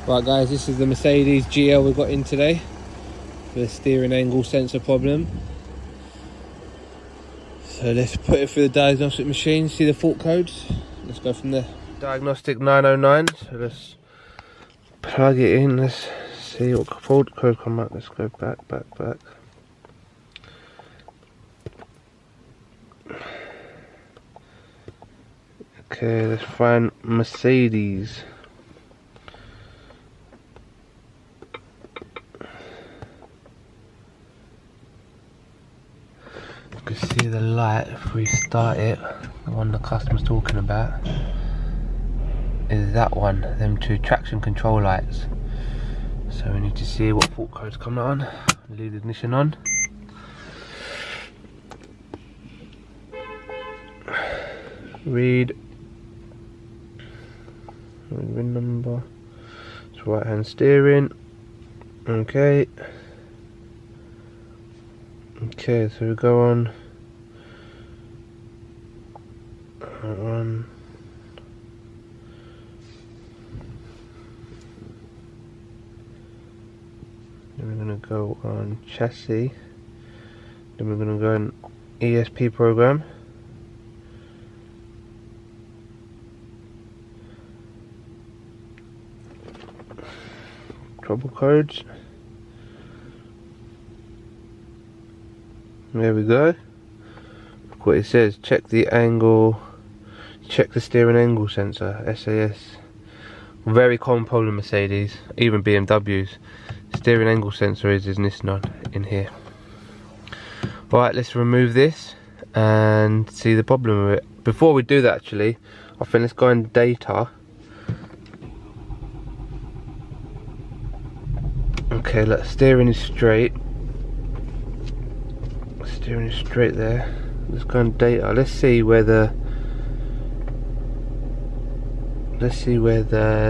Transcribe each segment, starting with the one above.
Right guys, this is the Mercedes GL we got in today for the steering angle sensor problem. So let's put it through the diagnostic machine, see the fault codes. Let's go from there. Diagnostic 909, so let's plug it in, let's see what fault code come up. Let's go back. Okay, let's find Mercedes. You can see the light if we start it, the one the customer's talking about is that one, them two traction control lights. So we need to see what fault code's coming on. Leave the ignition on. Read VIN number. It's right hand steering. Okay, so we go on that one. Then we're going to go on chassis. Then we're going to go on ESP program. Trouble codes. There we go. Look what it says. Check the angle. Check the steering angle sensor. SAS. Very common problem Mercedes, even BMWs. Steering angle sensor is this node in here. Right, let's remove this and see the problem with it. Before we do that, actually, I think let's go in data. Okay, look, steering is straight. Steering is straight there. Let's go on data. Let's see where the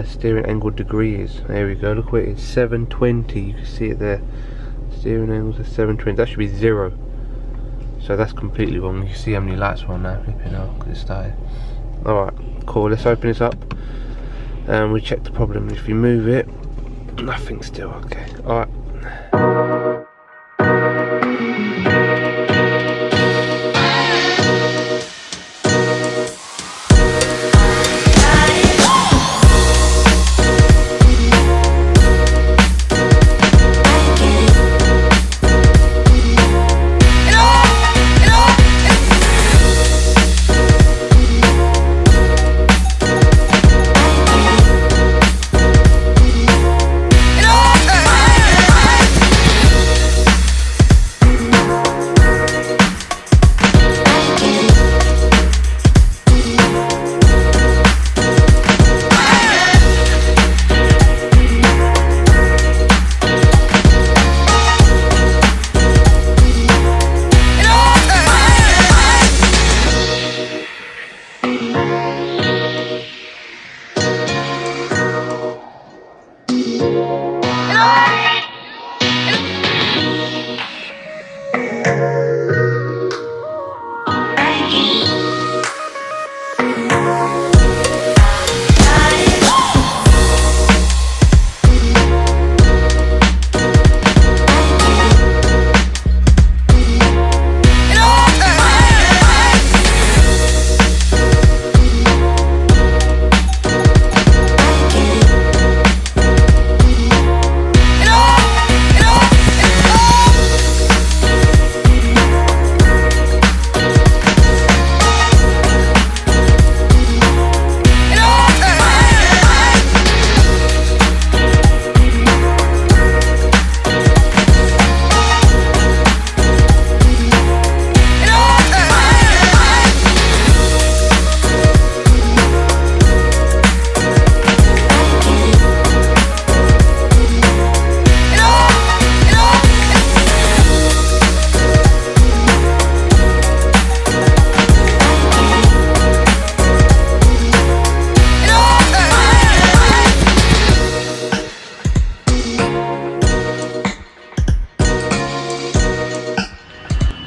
steering angle degree is. There we go. Look where it is. 720. You can see it there. Steering angle is 720. That should be 0. So that's completely wrong. You can see how many lights are on now. Flipping out because it started. Alright, cool. Let's open this up and we check the problem. If you move it, nothing still. Okay. Alright.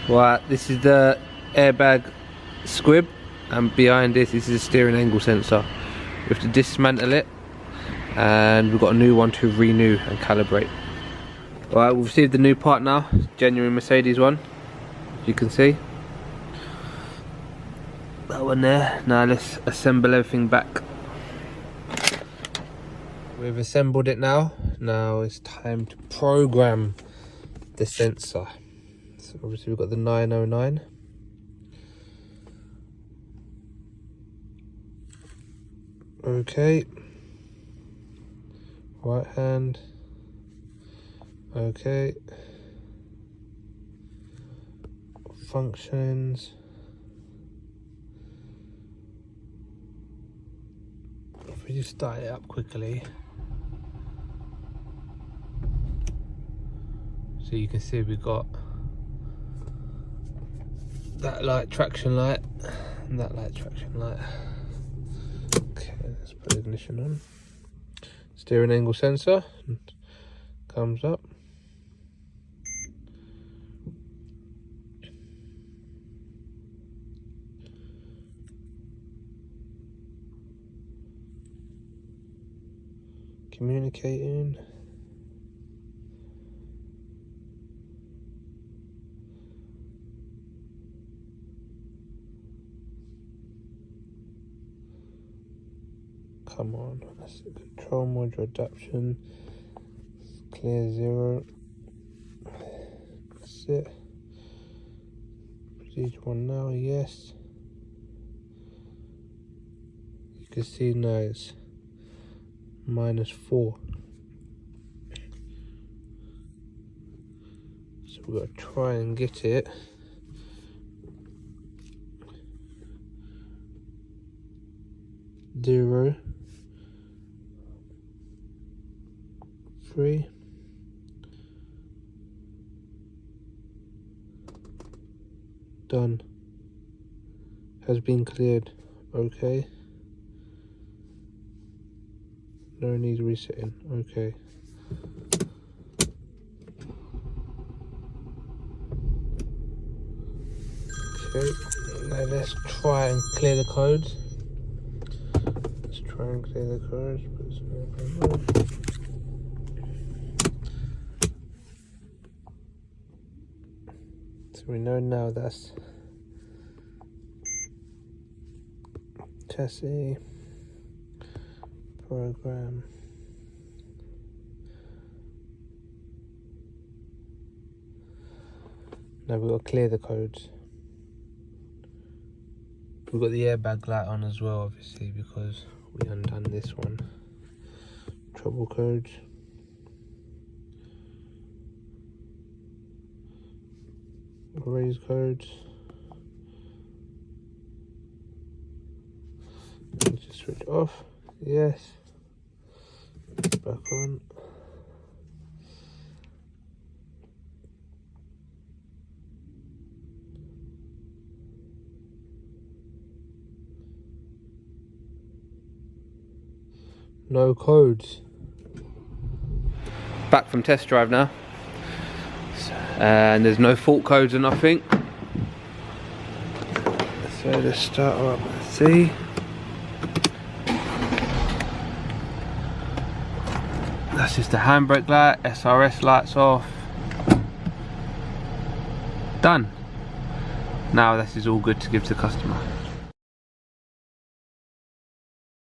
Right, this is the airbag squib, and behind this is the steering angle sensor. We have to dismantle it and we've got a new one to renew and calibrate. Alright, we've received the new part now, genuine Mercedes one, as you can see. That one there. Now let's assemble everything back. We've assembled it now. Now it's time to program the sensor. So obviously we've got the 909. Okay. Right hand. Okay. Functions. If we just start it up quickly, so you can see we've got that light, traction light, and that light, traction light. Okay, let's put the ignition on. Steering angle sensor comes up. Communicating. Come on, that's the control module adaptation. Clear 0. That's it. Procedure 1 now, yes. You can see now it's -4. So we've got to try and get it zero, 3. Done. Has been cleared. Okay. No need resetting. Okay. Okay. Now let's try and clear the codes. Let's try and clear the codes. So we know now that's chassis. Program. Now we've got to clear the codes. We've got the airbag light on as well, obviously, because we undone this one. Trouble codes. Erase codes. Just switch off. Yes. Back on. No codes. Back from test drive now, and there's no fault codes or nothing. So let's start up. Let's see. That's just the handbrake light, SRS lights off. Done. Now this is all good to give to the customer.